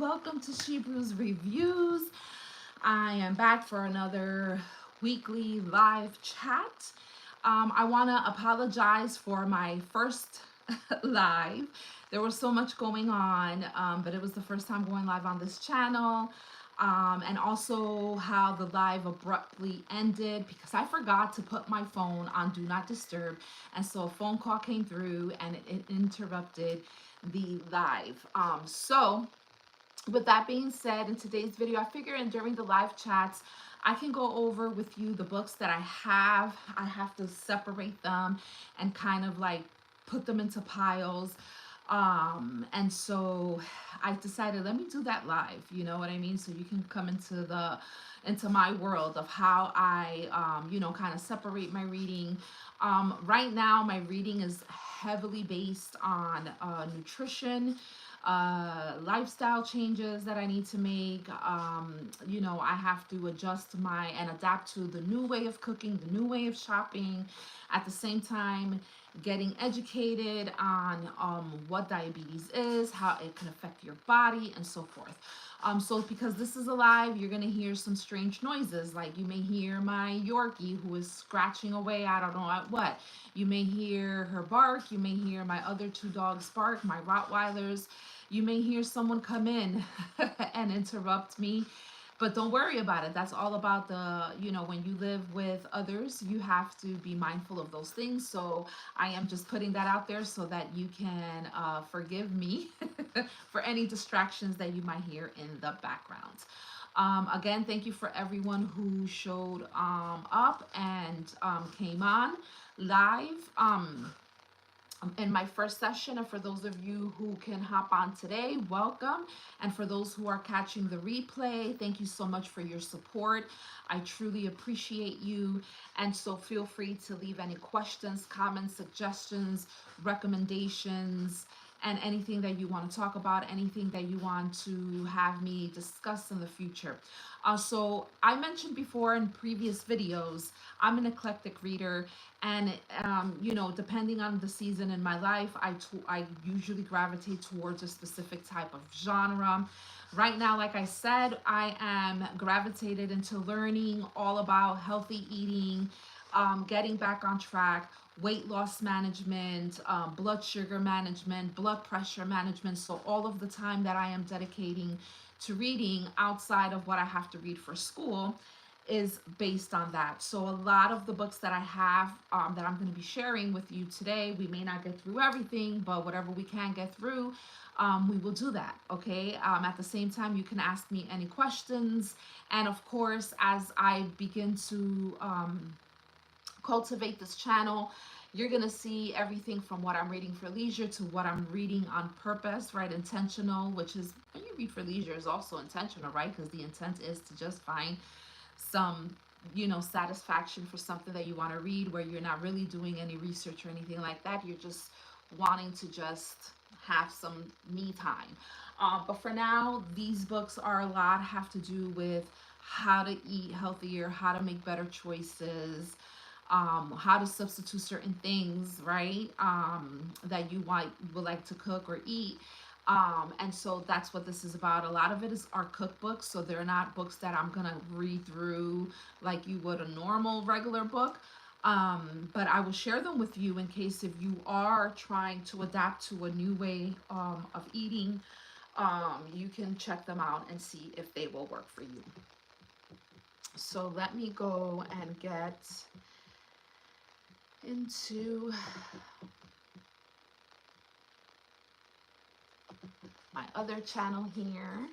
welcome to Shebrew's Reviews. I am back for another weekly live chat. I want to apologize for my first live. There was so much going on, but it was the first time going live on this channel. And also how the live abruptly ended because I forgot to put my phone on Do Not Disturb. And so a phone call came through and it interrupted the live. So with that being said, in today's video, I figured during the live chats, I can go over with you the books that I have. I have to separate them and kind of like put them into piles. And so I decided, let me do that live, you know what I mean? So you can come into my world of how I, kind of separate my reading. Right now, my reading is heavily based on nutrition, lifestyle changes that I need to make. I have to adjust and adapt to the new way of cooking, the new way of shopping, at the same time getting educated on what diabetes is, how it can affect your body, and so forth. So because this is a live, you're gonna hear some strange noises. Like you may hear my Yorkie who is scratching away, I don't know at what. You may hear her bark. You may hear my other two dogs bark, my Rottweilers. You may hear someone come in and interrupt me. But don't worry about it. That's all about when you live with others, you have to be mindful of those things. So I am just putting that out there so that you can forgive me for any distractions that you might hear in the background. Again, thank you for everyone who showed up and came on live. In my first session, and for those of you who can hop on today, welcome. And for those who are catching the replay, thank you so much for your support. I truly appreciate you. And so feel free to leave any questions, comments, suggestions, recommendations, and anything that you want to talk about, anything that you want to have me discuss in the future. So I mentioned before in previous videos, I'm an eclectic reader, and depending on the season in my life, I usually gravitate towards a specific type of genre. Right now, like I said, I am gravitated into learning all about healthy eating, getting back on track, weight loss management, blood sugar management, blood pressure management. So all of the time that I am dedicating to reading outside of what I have to read for school is based on that. So a lot of the books that I have that I'm going to be sharing with you today, we may not get through everything, but whatever we can get through, we will do that. Okay. At the same time, you can ask me any questions. And of course, as I begin to cultivate this channel, you're going to see everything from what I'm reading for leisure to what I'm reading on purpose, right? Intentional, which is when you read for leisure is also intentional, right? Because the intent is to just find some, satisfaction for something that you want to read, where you're not really doing any research or anything like that. You're just wanting to just have some me time. But for now, these books are have to do with how to eat healthier, how to make better choices, how to substitute certain things, right? That you would like to cook or eat. And so that's what this is about. A lot of it are cookbooks, so they're not books that I'm gonna read through like you would a normal regular book. But I will share them with you in case if you are trying to adapt to a new way of eating, you can check them out and see if they will work for you. So let me go and get into my other channel here.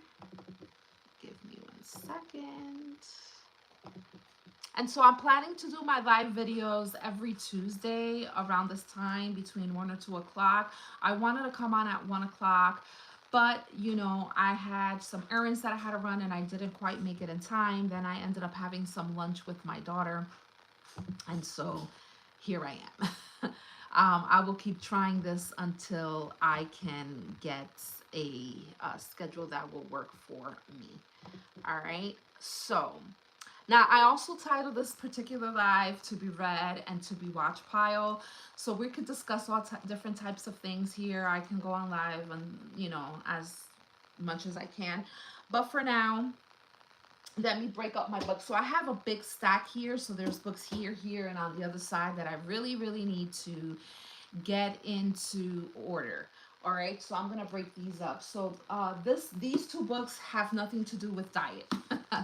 Give me 1 second. And so I'm planning to do my live videos every Tuesday around this time between 1 or 2 o'clock. I wanted to come on at 1 o'clock, but I had some errands that I had to run and I didn't quite make it in time. Then I ended up having some lunch with my daughter. And so here I am. I will keep trying this until I can get a schedule that will work for me. All right. So now I also titled this particular live to be read and to be watch pile. So we could discuss all different types of things here. I can go on live and, as much as I can. But for now, let me break up my books. So I have a big stack here. So there's books here, here, and on the other side that I really, really need to get into order. All right, so I'm gonna break these up. So these two books have nothing to do with diet.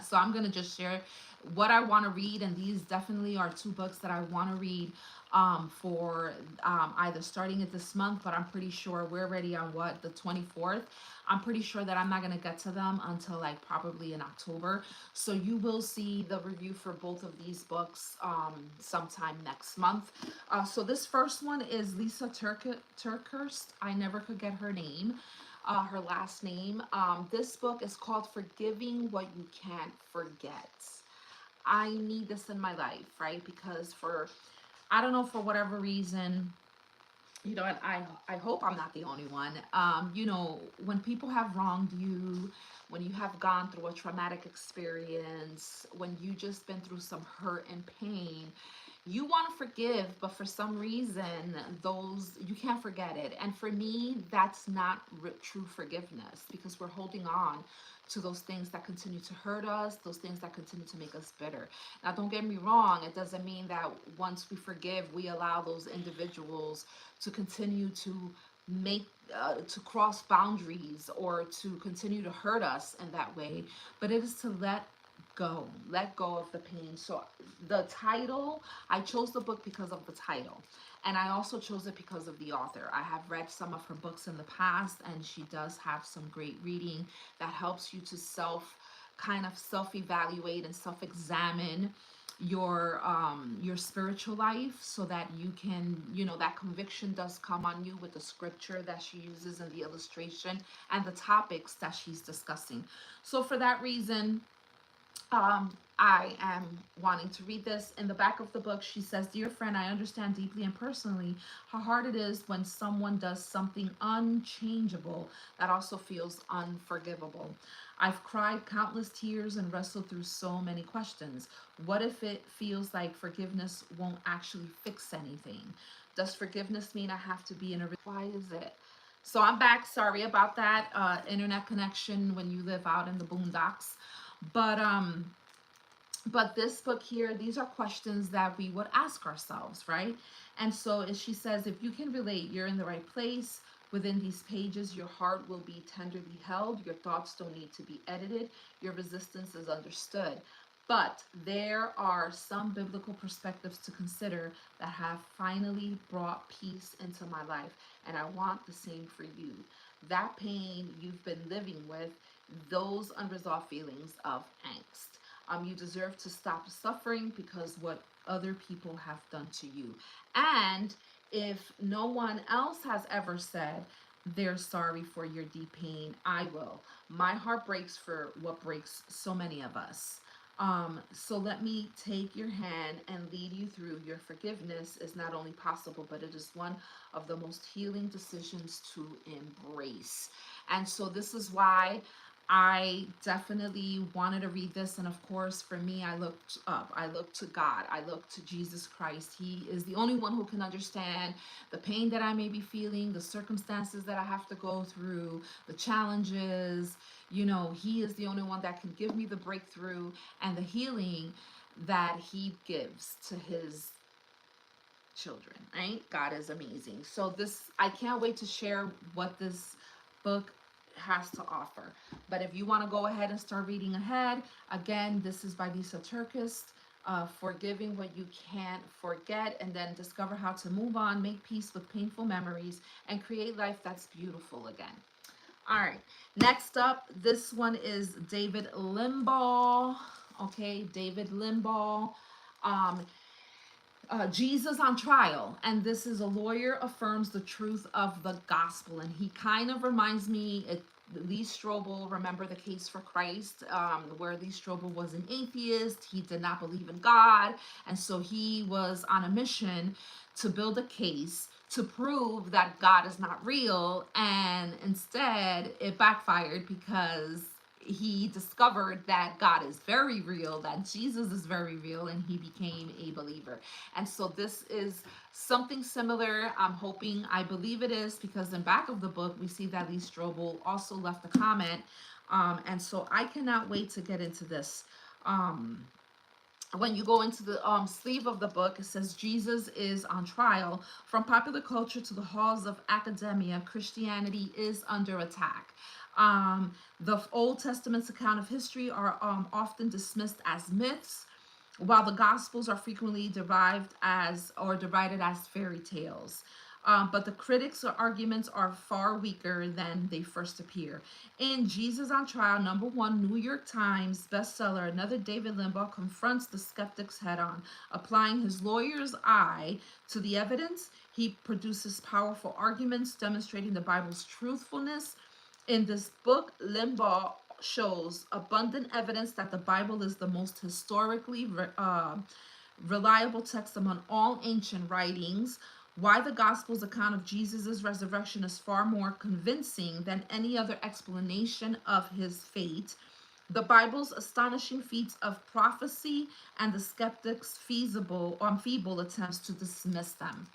So I'm gonna just share what I want to read, and these definitely are two books that I want to read for either starting it this month, but I'm pretty sure we're already on what, the 24th. I'm pretty sure that I'm not going to get to them until like probably in October. So you will see the review for both of these books sometime next month. So this first one is Lisa Turkhurst. I never could get her name, her last name. This book is called Forgiving What You Can't Forget. I need this in my life, right? Because I don't know, for whatever reason, and I hope I'm not the only one. When people have wronged you, when you have gone through a traumatic experience, when you just been through some hurt and pain, you want to forgive, but for some reason, those you can't forget it. And for me, that's not true forgiveness, because we're holding on to those things that continue to hurt us, those things that continue to make us bitter. Now, don't get me wrong, it doesn't mean that once we forgive, we allow those individuals to continue to make to cross boundaries or to continue to hurt us in that way, but it is to let go of the pain. So the title, I chose the book because of the title, and I also chose it because of the author. I have read some of her books in the past, and she does have some great reading that helps you to self evaluate and self examine your spiritual life, so that you can, that conviction does come on you with the scripture that she uses in the illustration and the topics that she's discussing. So for that reason, I am wanting to read this. In the back of the book, she says, "Dear friend, I understand deeply and personally how hard it is when someone does something unchangeable that also feels unforgivable. I've cried countless tears and wrestled through so many questions. What if it feels like forgiveness won't actually fix anything? Does forgiveness mean I have to be in a... Why is it?" So I'm back. Sorry about that. Internet connection when you live out in the boondocks. But this book here, these are questions that we would ask ourselves, right? And so as she says, if you can relate, you're in the right place. Within these pages, your heart will be tenderly held. Your thoughts don't need to be edited. Your resistance is understood. But there are some biblical perspectives to consider that have finally brought peace into my life. And I want the same for you. That pain you've been living with, those unresolved feelings of angst. You deserve to stop suffering because what other people have done to you. And if no one else has ever said they're sorry for your deep pain, I will. My heart breaks for what breaks so many of us. So let me take your hand and lead you through. Your forgiveness is not only possible, but it is one of the most healing decisions to embrace. And so this is why I definitely wanted to read this. And of course, for me, I looked up, I looked to God, I looked to Jesus Christ. He is the only one who can understand the pain that I may be feeling, the circumstances that I have to go through, the challenges. He is the only one that can give me the breakthrough and the healing that he gives to his children, right? God is amazing. So I can't wait to share what this book has to offer. But if you want to go ahead and start reading ahead, again, this is by Lisa Turkist. Forgiving What You Can't Forget, and then discover how to move on, make peace with painful memories, and create life that's beautiful again. All right, next up, this one is David Limbaugh. Okay, David Limbaugh. Jesus on Trial, and this is a lawyer affirms the truth of the gospel, and he kind of reminds me, Lee Strobel, remember the Case for Christ, where Lee Strobel was an atheist. He did not believe in God, and so he was on a mission to build a case to prove that God is not real, and instead it backfired because he discovered that God is very real, that Jesus is very real, and he became a believer. And so this is something similar. I'm hoping, I believe it is, because in back of the book we see that Lee Strobel also left a comment. And so I cannot wait to get into this. Um, when you go into the sleeve of the book, it says Jesus is on trial. From popular culture to the halls of academia, Christianity is under attack. The Old Testament's account of history are often dismissed as myths, while the Gospels are frequently derived as or derided as fairy tales. But the critics' arguments are far weaker than they first appear. In Jesus on Trial, number one New York Times bestseller, another David Limbaugh confronts the skeptics head on. Applying his lawyer's eye to the evidence, he produces powerful arguments demonstrating the Bible's truthfulness. In this book, Limbaugh shows abundant evidence that the Bible is the most historically reliable text among all ancient writings, why the Gospel's account of Jesus' resurrection is far more convincing than any other explanation of his fate, the Bible's astonishing feats of prophecy, and the skeptics' feeble attempts to dismiss them.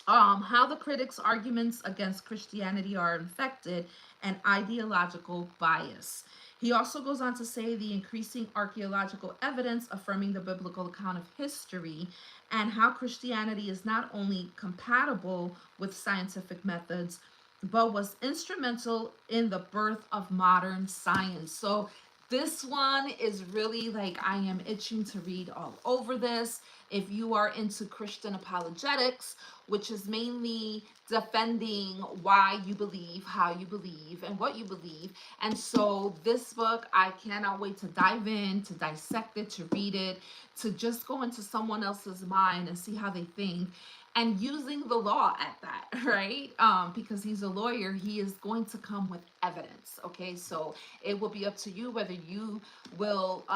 How the critics' arguments against Christianity are infected and ideological bias. He also goes on to say the increasing archaeological evidence affirming the biblical account of history and how Christianity is not only compatible with scientific methods, but was instrumental in the birth of modern science. So this one is really like, I am itching to read all over this. If you are into Christian apologetics, which is mainly defending why you believe, how you believe, and what you believe. And so this book, I cannot wait to dive in, to dissect it, to read it, to just go into someone else's mind and see how they think, and using the law at that, right? Because he's a lawyer, he is going to come with evidence. Okay, so it will be up to you whether you will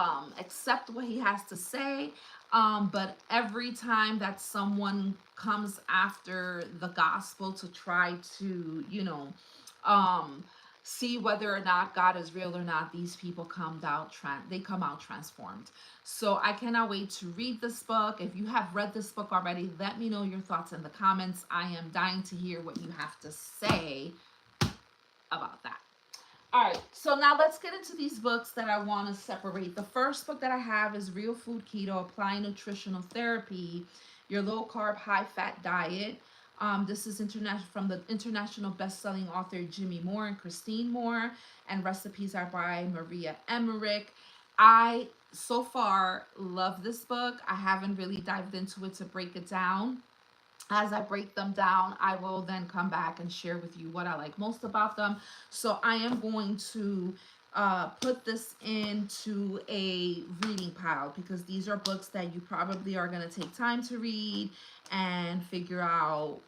accept what he has to say. But every time that someone comes after the gospel to try to, um, see whether or not God is real or not, these people they come out transformed. So I cannot wait to read this book. If you have read this book already, let me know your thoughts in the comments. I am dying to hear what you have to say about that. All right, so now let's get into these books that I want to separate. The first book that I have is Real Food Keto, Applying Nutritional Therapy, Your Low Carb, High Fat Diet. This is from the international best-selling author Jimmy Moore and Christine Moore, and recipes are by Maria Emmerich. I, so far, love this book. I haven't really dived into it to break it down. As I break them down, I will then come back and share with you what I like most about them. So I am going to put this into a reading pile because these are books that you probably are going to take time to read and figure out,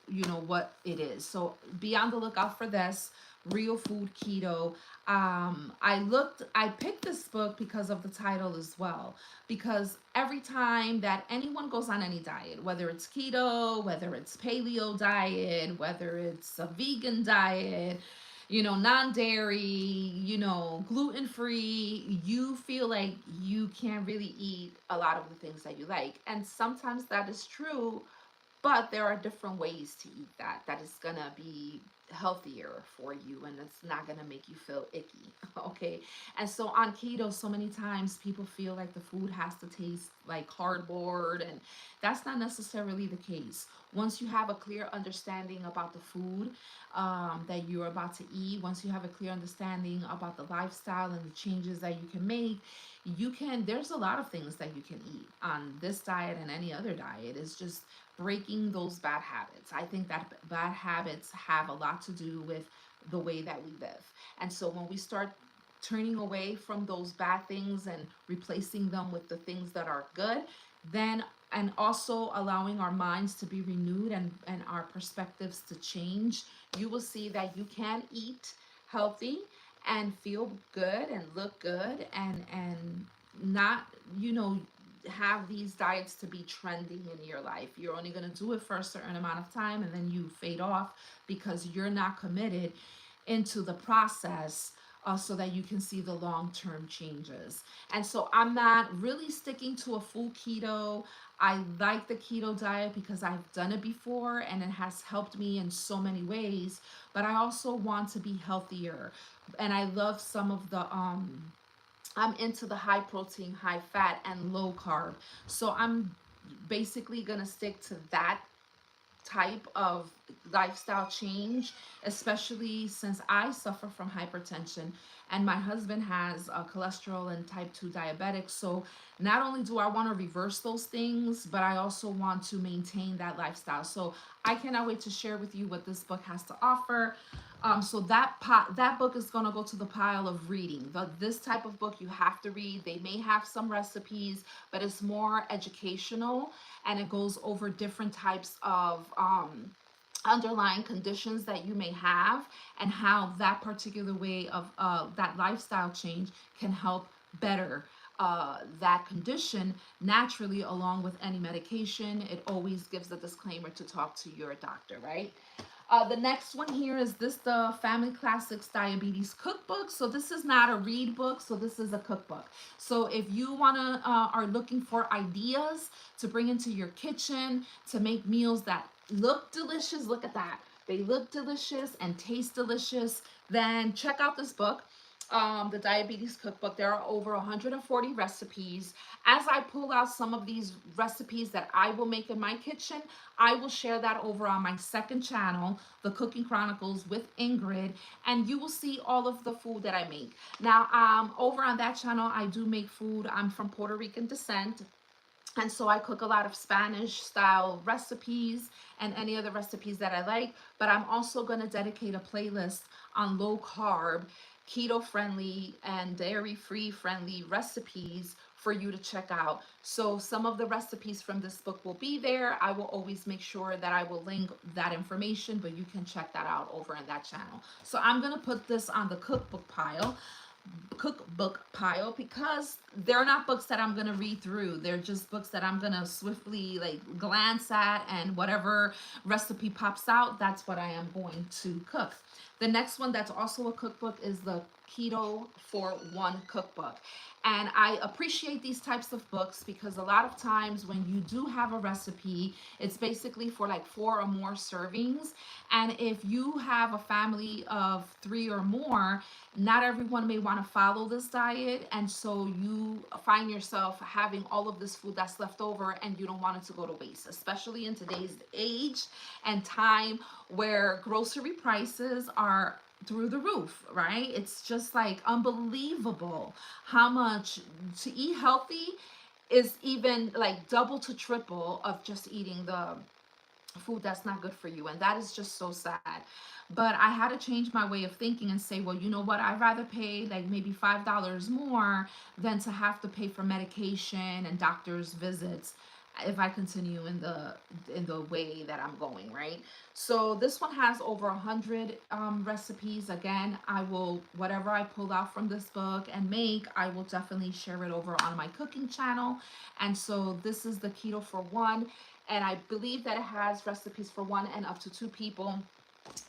what it is. So be on the lookout for this. Real Food Keto. I picked this book because of the title as well. Because every time that anyone goes on any diet, whether it's keto, whether it's paleo diet, whether it's a vegan diet, non-dairy, gluten-free, you feel like you can't really eat a lot of the things that you like. And sometimes that is true, but there are different ways to eat that is gonna be healthier for you, and it's not gonna make you feel icky. Okay. And so on keto, so many times people feel like the food has to taste like cardboard, and that's not necessarily the case. Once you have a clear understanding about the food that you're about to eat, once you have a clear understanding about the lifestyle and the changes that you can make, there's a lot of things that you can eat on this diet and any other diet. It's just breaking those bad habits. I think that bad habits have a lot to do with the way that we live. And so when we start turning away from those bad things and replacing them with the things that are good, then, and also allowing our minds to be renewed and our perspectives to change, you will see that you can eat healthy and feel good and look good and not, have these diets to be trending in your life. You're only going to do it for a certain amount of time and then you fade off because you're not committed into the process so that you can see the long-term changes. And so I'm not really sticking to a full keto. I like the keto diet because I've done it before and it has helped me in so many ways, but I also want to be healthier. And I love some of the I'm into the high protein, high fat, and low carb. So I'm basically gonna stick to that type of lifestyle change, especially since I suffer from hypertension and my husband has cholesterol and type 2 diabetic. So not only do I want to reverse those things, but I also want to maintain that lifestyle. So I cannot wait to share with you what this book has to offer. So that book is gonna go to the pile of reading. This type of book you have to read. They may have some recipes, but it's more educational and it goes over different types of underlying conditions that you may have and how that particular way of that lifestyle change can help better that condition naturally along with any medication. It always gives a disclaimer to talk to your doctor, right? The next one here is this, the Family Classics Diabetes Cookbook. So this is not a read book, so this is a cookbook. So if you are looking for ideas to bring into your kitchen to make meals that look delicious, look at that. They look delicious and taste delicious, then check out this book, the Diabetes Cookbook. There are over 140 recipes. As I pull out some of these recipes that I will make in my kitchen, I will share that over on my second channel, the Cooking Chronicles with Ingrid, and you will see all of the food that I make. Now, over on that channel, I do make food. I'm from Puerto Rican descent. And so I cook a lot of Spanish style recipes and any other recipes that I like. But I'm also going to dedicate a playlist on low carb, keto friendly, and dairy free friendly recipes for you to check out. So some of the recipes from this book will be there. I will always make sure that I will link that information, but you can check that out over in that channel. So I'm going to put this on the cookbook pile because they're not books that I'm gonna read through. They're just books that I'm gonna swiftly like glance at, and whatever recipe pops out, that's what I am going to cook. The next one that's also a cookbook is the Keto for One cookbook. And I appreciate these types of books because a lot of times when you do have a recipe, it's basically for like 4 or more servings. And if you have a family of 3 or more, not everyone may want to follow this diet. And so you find yourself having all of this food that's left over and you don't want it to go to waste, especially in today's age and time where grocery prices are through the roof, right? It's just like unbelievable how much to eat healthy is even like double to triple of just eating the food that's not good for you. And that is just so sad. But I had to change my way of thinking and say, well, you know what? I'd rather pay like maybe $5 more than to have to pay for medication and doctor's visits if I continue in the way that I'm going, right? So this one has over 100 recipes. Again, I will, whatever I pull out from this book and make, I will definitely share it over on my cooking channel. And so this is the Keto for One, and I believe that it has recipes for 1 and up to 2 people,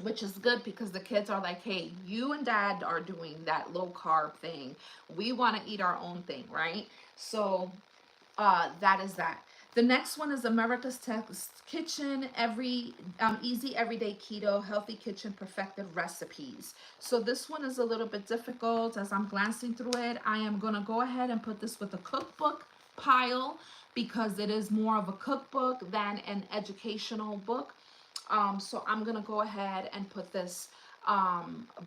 which is good because the kids are like, hey, you and dad are doing that low carb thing. We want to eat our own thing, right? So that is that. The next one is America's Test Kitchen, easy everyday keto healthy kitchen perfected recipes. So this one is a little bit difficult as I'm glancing through it. I am gonna go ahead and put this with the cookbook pile because it is more of a cookbook than an educational book. So I'm gonna go ahead and put this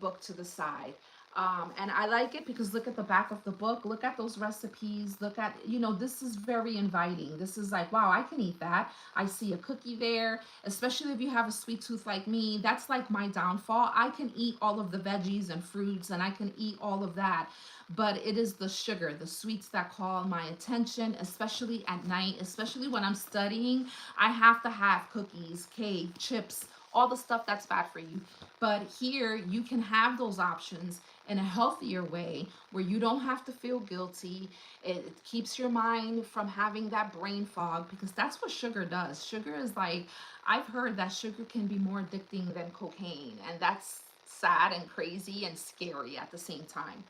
book to the side. And I like it because look at the back of the book. Look at those recipes. Look at, this is very inviting. This is like, wow, I can eat that. I see a cookie there, especially if you have a sweet tooth like me. That's like my downfall. I can eat all of the veggies and fruits and I can eat all of that. But it is the sugar, the sweets that call my attention, especially at night, especially when I'm studying. I have to have cookies, cake, chips, all the stuff that's bad for you. But here you can have those options in a healthier way where you don't have to feel guilty. It keeps your mind from having that brain fog because that's what sugar does. Sugar is like, I've heard that sugar can be more addicting than cocaine, and that's sad and crazy and scary at the same time.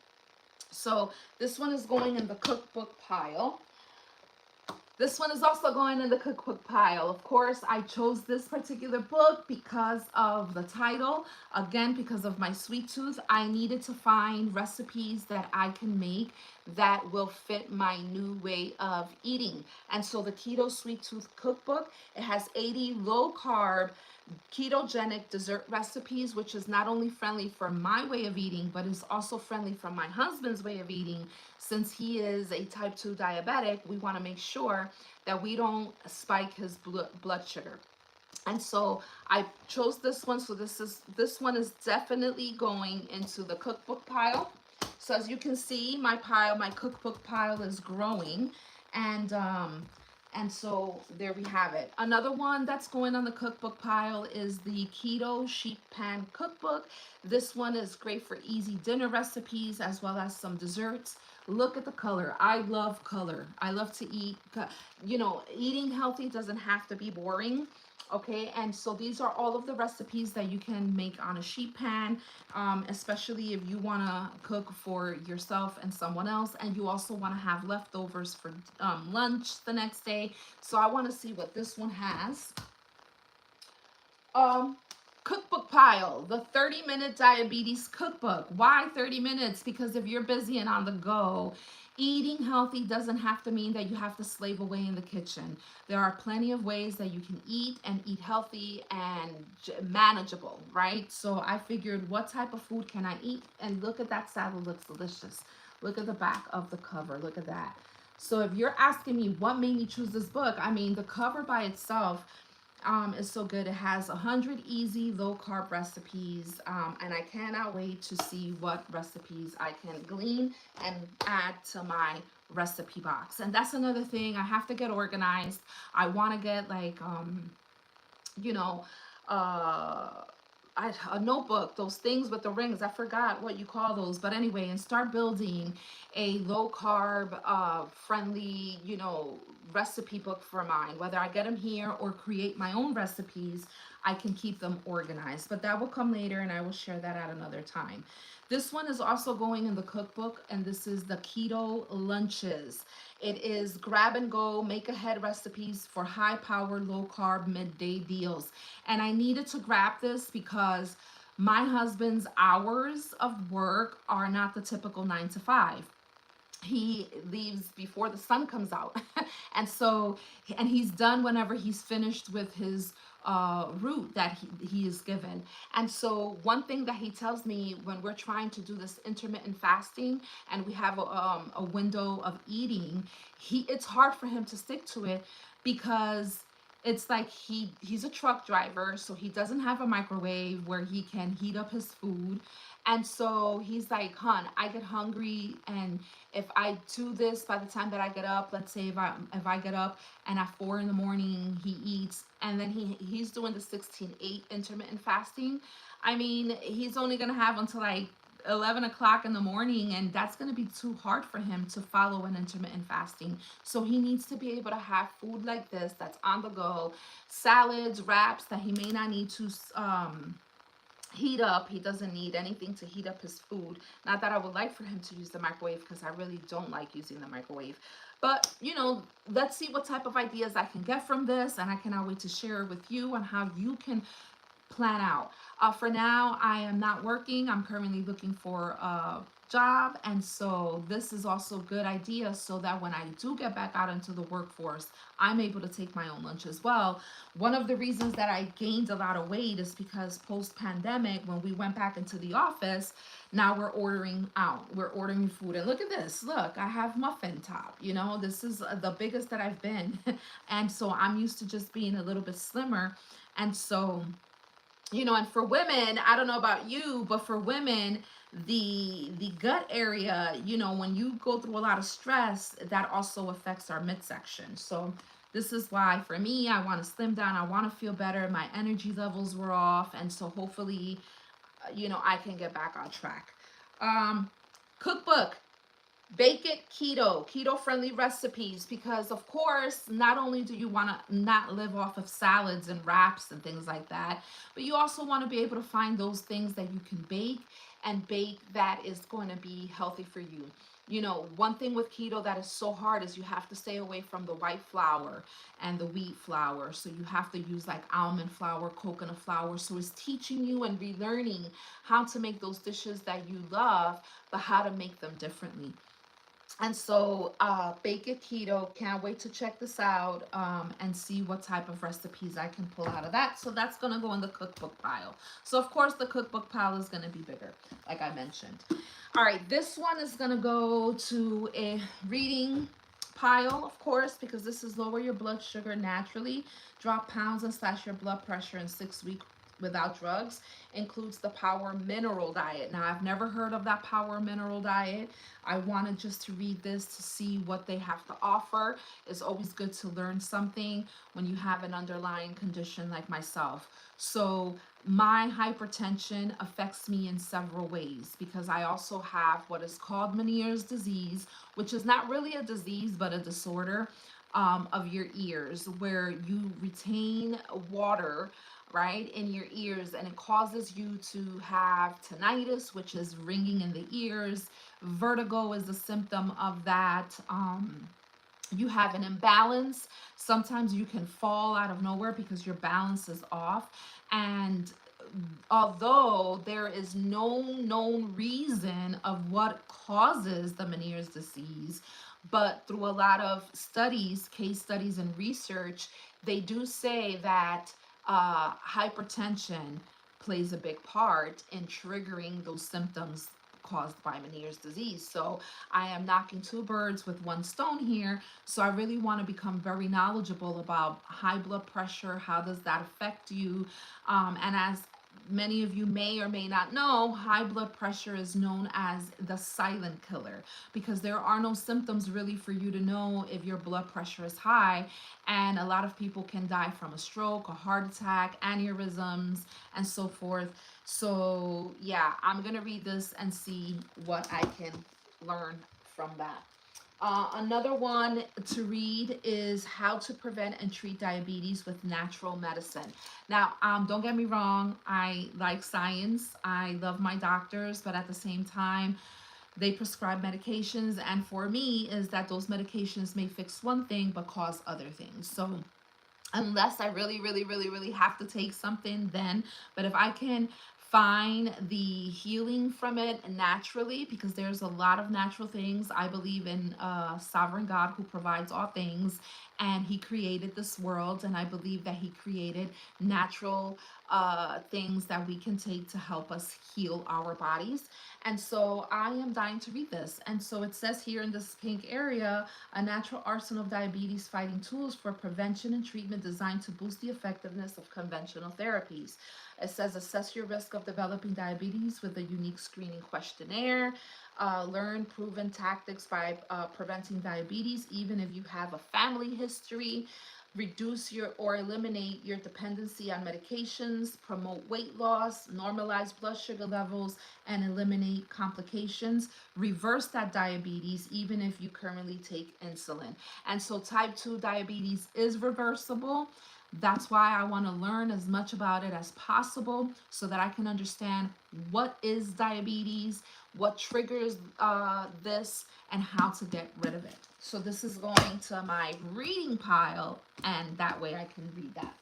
So this one is going in the cookbook pile. This one is also going in the cookbook pile. Of course, I chose this particular book because of the title. Again, because of my sweet tooth, I needed to find recipes that I can make that will fit my new way of eating. And so the Keto Sweet Tooth Cookbook, it has 80 low carb ketogenic dessert recipes, which is not only friendly for my way of eating, but is also friendly for my husband's way of eating. Since he is a type 2 diabetic, we want to make sure that we don't spike his blood sugar. And so I chose this one. So this one is definitely going into the cookbook pile. So as you can see, my cookbook pile is growing, and so there we have it. Another one that's going on the cookbook pile is the Keto Sheet Pan Cookbook. This one is great for easy dinner recipes as well as some desserts. Look at the color. I love color. I love to eat. You know, eating healthy doesn't have to be boring. Okay, and so these are all of the recipes that you can make on a sheet pan, especially if you want to cook for yourself and someone else, and you also want to have leftovers for lunch the next day. So I want to see what this one has. Cookbook pile, the 30-minute diabetes cookbook. Why 30 minutes? Because if you're busy and on the go, eating healthy doesn't have to mean that you have to slave away in the kitchen. There are plenty of ways that you can eat and eat healthy and manageable, right? So I figured, what type of food can I eat? And look at that salad, looks delicious. Look at the back of the cover, look at that. So if you're asking me what made me choose this book, I mean, the cover by itself is so good. It has 100 easy low carb recipes, and I cannot wait to see what recipes I can glean and add to my recipe box. And that's another thing, I have to get organized. I want to get like you know uh a notebook, those things with the rings. I forgot what you call those, but anyway, and start building a low carb, friendly, recipe book for mine. Whether I get them here or create my own recipes, I can keep them organized. But that will come later, and I will share that at another time. This one is also going in the cookbook, and this is the Keto Lunches. It is grab and go, make ahead recipes for high power, low carb, midday deals. And I needed to grab this because my husband's hours of work are not the typical 9 to 5. He leaves before the sun comes out. And he's done whenever he's finished with his route that he is given. And so one thing that he tells me when we're trying to do this intermittent fasting and we have a window of eating, it's hard for him to stick to it because it's like he's a truck driver, so he doesn't have a microwave where he can heat up his food. And so he's like, "Hun, I get hungry, and if I do this by the time that I get up, let's say if I get up and at 4 in the morning he eats, and then he's doing the 16/8 intermittent fasting. I mean, he's only gonna have until like 11 o'clock in the morning, and that's going to be too hard for him to follow an intermittent fasting. So he needs to be able to have food like this that's on the go, salads, wraps that he may not need to heat up. He doesn't need anything to heat up his food. Not that I would like for him to use the microwave, because I really don't like using the microwave. But, let's see what type of ideas I can get from this, and I cannot wait to share with you on how you can plan out. For now, I am not working. I'm currently looking for a job, and so this is also a good idea, so that when I do get back out into the workforce, I'm able to take my own lunch as well. One of the reasons that I gained a lot of weight is because post-pandemic, when we went back into the office, now we're ordering out. We're ordering food. And look at this. Look, I have muffin top. This is the biggest that I've been. And so I'm used to just being a little bit slimmer. And so, and for women, I don't know about you, but for women, the gut area, when you go through a lot of stress, that also affects our midsection. So this is why, for me, I want to slim down. I want to feel better. My energy levels were off. And so hopefully, I can get back on track. Cookbook. Bake it keto friendly recipes, because of course not only do you want to not live off of salads and wraps and things like that, but you also want to be able to find those things that you can bake and bake that is going to be healthy for you. You know, one thing with keto that is so hard is you have to stay away from the white flour and the wheat flour. So you have to use like almond flour, coconut flour. So it's teaching you and relearning how to make those dishes that you love, but how to make them differently. And so, bake it keto. Can't wait to check this out, and see what type of recipes I can pull out of that. So that's gonna go in the cookbook pile. So of course the cookbook pile is gonna be bigger, like I mentioned. All right, this one is gonna go to a reading pile, of course, because this is lower your blood sugar naturally, drop pounds and slash your blood pressure in 6 weeks without drugs. Includes the Power Mineral Diet. Now, I've never heard of that Power Mineral Diet. I wanted just to read this to see what they have to offer. It's always good to learn something when you have an underlying condition like myself. So, my hypertension affects me in several ways, because I also have what is called Meniere's disease, which is not really a disease but a disorder, of your ears, where you retain water, right, in your ears, and it causes you to have tinnitus, which is ringing in the ears. Vertigo is a symptom of that. You have an imbalance. Sometimes you can fall out of nowhere because your balance is off. And although there is no known reason of what causes the Meniere's disease, but through a lot of studies, case studies, and research, they do say that hypertension plays a big part in triggering those symptoms caused by Meniere's disease. So I am knocking two birds with one stone here. So I really want to become very knowledgeable about high blood pressure. How does that affect you? And as many of you may or may not know, high blood pressure is known as the silent killer, because there are no symptoms really for you to know if your blood pressure is high. And a lot of people can die from a stroke, a heart attack, aneurysms, and so forth. So, yeah, I'm going to read this and see what I can learn from that. Another one to read is How to Prevent and Treat Diabetes with Natural Medicine. Now, don't get me wrong, I like science. I love my doctors, but at the same time, they prescribe medications, and for me, is that those medications may fix one thing but cause other things. So, unless I really, really, really, really have to take something, then. But if I can find the healing from it naturally, because there's a lot of natural things. I believe in sovereign God who provides all things, and He created this world, and I believe that He created natural things that we can take to help us heal our bodies. And so I am dying to read this. And so it says here in this pink area, a natural arsenal of diabetes fighting tools for prevention and treatment designed to boost the effectiveness of conventional therapies. It says assess your risk of developing diabetes with a unique screening questionnaire. Learn proven tactics by preventing diabetes, even if you have a family history. Reduce your or eliminate your dependency on medications, promote weight loss, normalize blood sugar levels, and eliminate complications. Reverse that diabetes even if you currently take insulin. And so type 2 diabetes is reversible. That's why I want to learn as much about it as possible so that I can understand what is diabetes, what triggers this, and how to get rid of it. So this is going to my reading pile, and that way I can read that.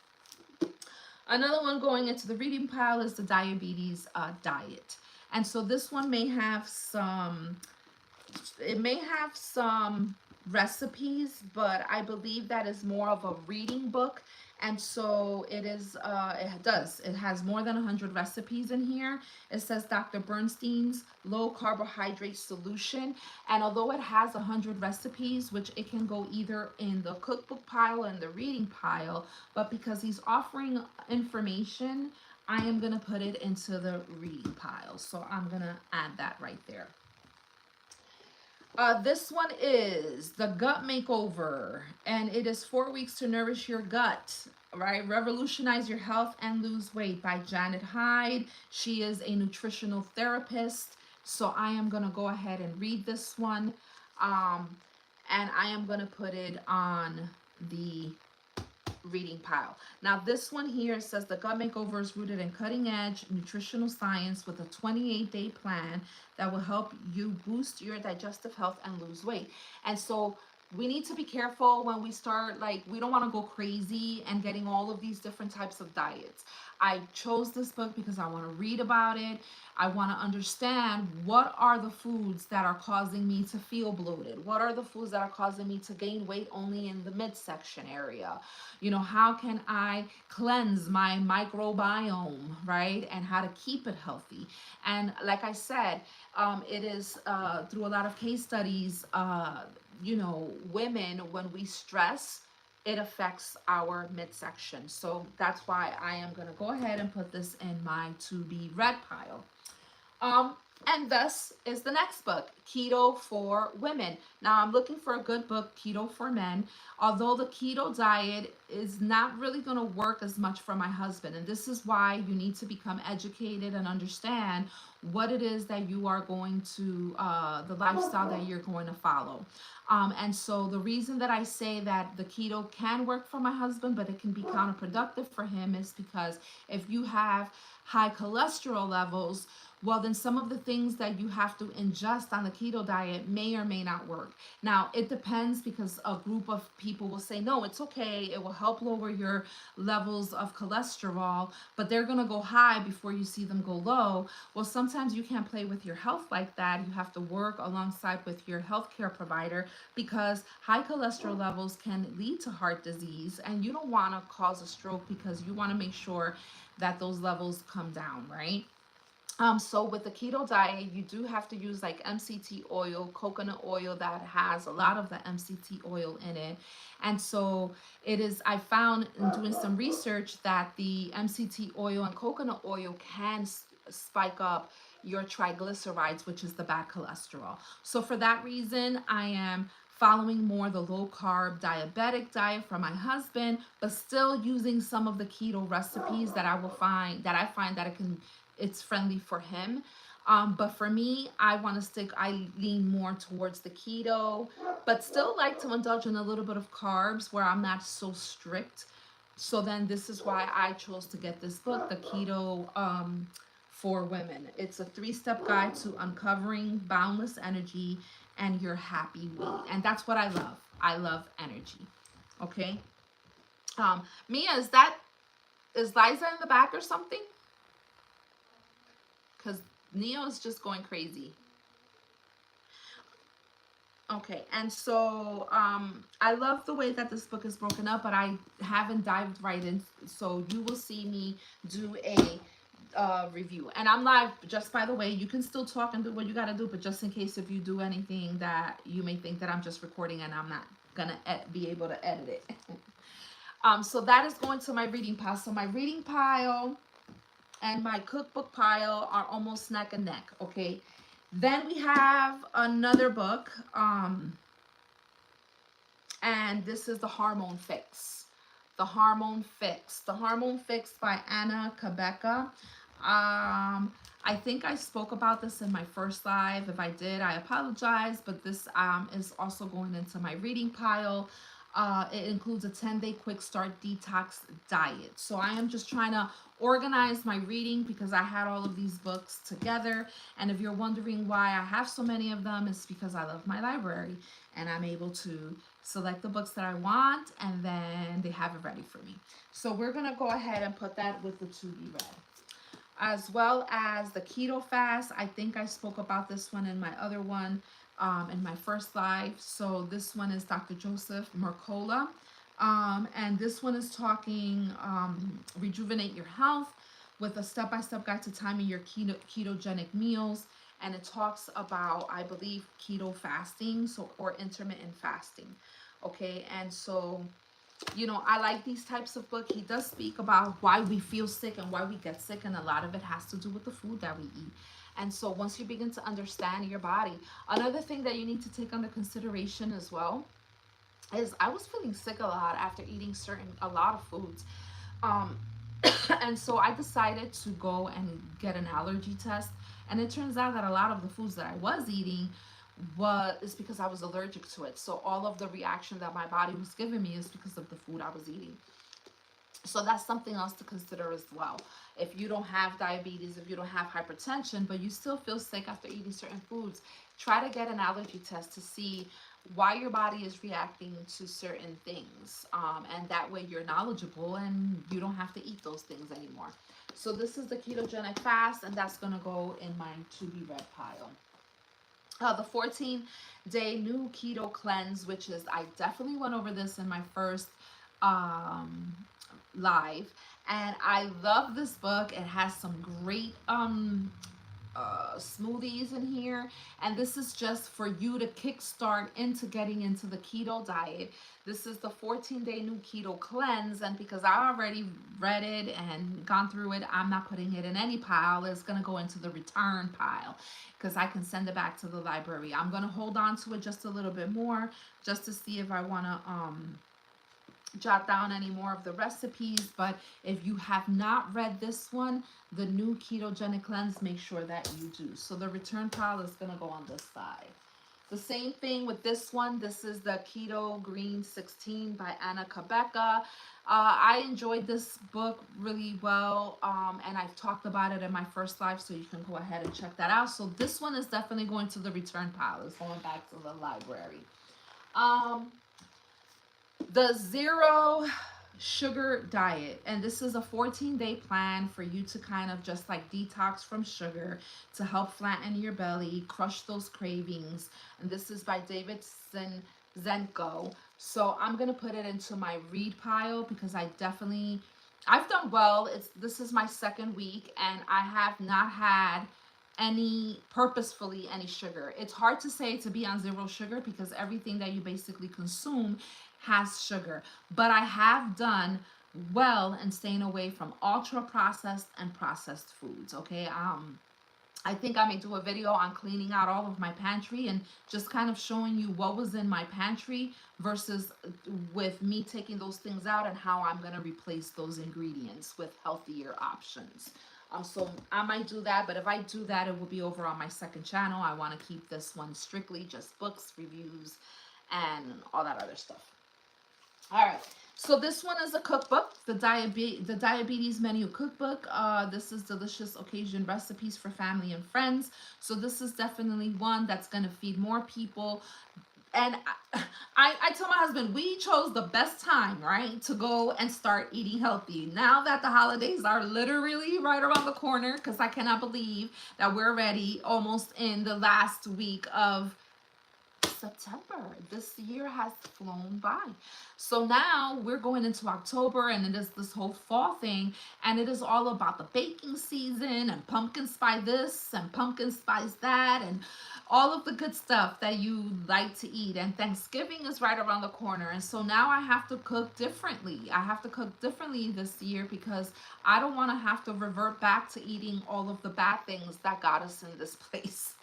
Another one going into the reading pile is the diabetes diet. And so this one may have some recipes, but I believe that is more of a reading book. And so it has more than 100 recipes in here. It says Dr. Bernstein's low carbohydrate solution. And although it has 100 recipes, which it can go either in the cookbook pile and the reading pile, but because he's offering information, I am going to put it into the reading pile. So I'm going to add that right there. This one is the gut makeover, and it is 4 weeks to nourish your gut, right? Revolutionize your health and lose weight by Janet Hyde. She is a nutritional therapist. So I am going to go ahead and read this one. Um, and I am going to put it on the reading pile. Now, this one here says the gut makeover is rooted in cutting edge nutritional science with a 28-day plan that will help you boost your digestive health and lose weight. And so we need to be careful when we start, like, we don't want to go crazy and getting all of these different types of diets. I chose this book because I want to read about it. I want to understand what are the foods that are causing me to feel bloated. What are the foods that are causing me to gain weight only in the midsection area? You know, how can I cleanse my microbiome, right? And how to keep it healthy. And like I said, it is through a lot of case studies, you know, women, when we stress, it affects our midsection. So that's why I am going to go ahead and put this in my to be read pile. Um, and thus is the next book, Keto for Women. Now, I'm looking for a good book, Keto for Men, although the keto diet is not really going to work as much for my husband. And this is why you need to become educated and understand what it is that you are going to, the lifestyle that you're going to follow. And so the reason that I say that the keto can work for my husband, but it can be counterproductive for him, is because if you have high cholesterol levels, well, then some of the things that you have to ingest on the keto diet may or may not work. Now, it depends, because a group of people will say, no, it's okay. It will help lower your levels of cholesterol, but they're going to go high before you see them go low. Well, sometimes you can't play with your health like that. You have to work alongside with your healthcare provider, because high cholesterol levels can lead to heart disease, and you don't want to cause a stroke, because you want to make sure that those levels come down, right? So with the keto diet, you do have to use like MCT oil, coconut oil that has a lot of the MCT oil in it. And so it is, I found in doing some research that the MCT oil and coconut oil can spike up your triglycerides, which is the bad cholesterol. So for that reason, I am following more the low carb diabetic diet from my husband, but still using some of the keto recipes that I find that it's friendly for him. But for me, I lean more towards the keto, but still like to indulge in a little bit of carbs where I'm not so strict. So then this is why I chose to get this book, The Keto for Women. It's a 3-step guide to uncovering boundless energy and your happy weight. And that's what I love. I love energy. Okay. Mia, is Liza in the back or something? Because Neo is just going crazy. Okay, and so I love the way that this book is broken up, but I haven't dived right in. So you will see me do a review. And I'm live, just by the way. You can still talk and do what you got to do, but just in case if you do anything that you may think that I'm just recording and I'm not going to be able to edit it. So that is going to my reading pile. So my reading pile and my cookbook pile are almost neck and neck, okay? Then we have another book, and this is The Hormone Fix. The Hormone Fix. The Hormone Fix by Anna Cabeca. I think I spoke about this in my first live. If I did, I apologize, but this is also going into my reading pile. It includes a 10-day quick start detox diet. So I am just trying to organize my reading because I had all of these books together. And if you're wondering why I have so many of them, it's because I love my library and I'm able to select the books that I want, and then they have it ready for me. So we're going to go ahead and put that with the to be read. As well as the keto fast. I think I spoke about this one in my other one, in my first live. So this one is Dr. Joseph Mercola. And this one is talking rejuvenate your health with a step-by-step guide to timing your ketogenic meals. And it talks about, I believe, keto fasting, so, or intermittent fasting. Okay, and so, you know, I like these types of books. He does speak about why we feel sick and why we get sick, and a lot of it has to do with the food that we eat. And so once you begin to understand your body, another thing that you need to take under consideration as well is I was feeling sick a lot after eating a lot of foods. And so I decided to go and get an allergy test. And it turns out that a lot of the foods that I was eating was is because I was allergic to it. So all of the reaction that my body was giving me is because of the food I was eating. So that's something else to consider as well. If you don't have diabetes, if you don't have hypertension, but you still feel sick after eating certain foods, try to get an allergy test to see why your body is reacting to certain things. And that way you're knowledgeable and you don't have to eat those things anymore. So this is the ketogenic fast, and that's going to go in my to be read pile. The 14-day new keto cleanse, which is, I definitely went over this in my first um, live, and I love this book. It has some great smoothies in here, and this is just for you to kickstart into getting into the keto diet. This is the 14-day new keto cleanse, and because I already read it and gone through it, I'm not putting it in any pile. It's going to go into the return pile because I can send it back to the library. I'm going to hold on to it just a little bit more just to see if I want to jot down any more of the recipes. But if you have not read this one, the new ketogenic cleanse, make sure that you do. So the return pile is going to go on this side. The same thing with this one. This is the Keto Green 16 by Anna Kabeka. I enjoyed this book really well, and I've talked about it in my first live, so you can go ahead and check that out. So this one is definitely going to the return pile. It's going back to the library. The zero sugar diet, and this is a 14-day plan for you to kind of just like detox from sugar to help flatten your belly, crush those cravings. And this is by David Zenko. So I'm gonna put it into my read pile because I've done well. This is my second week, and I have not had any sugar. It's hard to say to be on zero sugar because everything that you basically consume has sugar, but I have done well in staying away from ultra processed and processed foods. Okay. I think I may do a video on cleaning out all of my pantry and just kind of showing you what was in my pantry versus with me taking those things out and how I'm going to replace those ingredients with healthier options. So I might do that, but if I do that, it will be over on my second channel. I want to keep this one strictly just books, reviews, and all that other stuff. All right. So this one is a cookbook, the diabetes menu cookbook. This is delicious occasion recipes for family and friends. So this is definitely one that's going to feed more people. And I tell my husband, we chose the best time, right, to go and start eating healthy. Now that the holidays are literally right around the corner, because I cannot believe that we're already almost in the last week of September. This year has flown by. So now we're going into October, and it is this whole fall thing, and it is all about the baking season and pumpkin spice this and pumpkin spice that and all of the good stuff that you like to eat. And Thanksgiving is right around the corner, and so now I have to cook differently. I have to cook differently this year because I don't want to have to revert back to eating all of the bad things that got us in this place.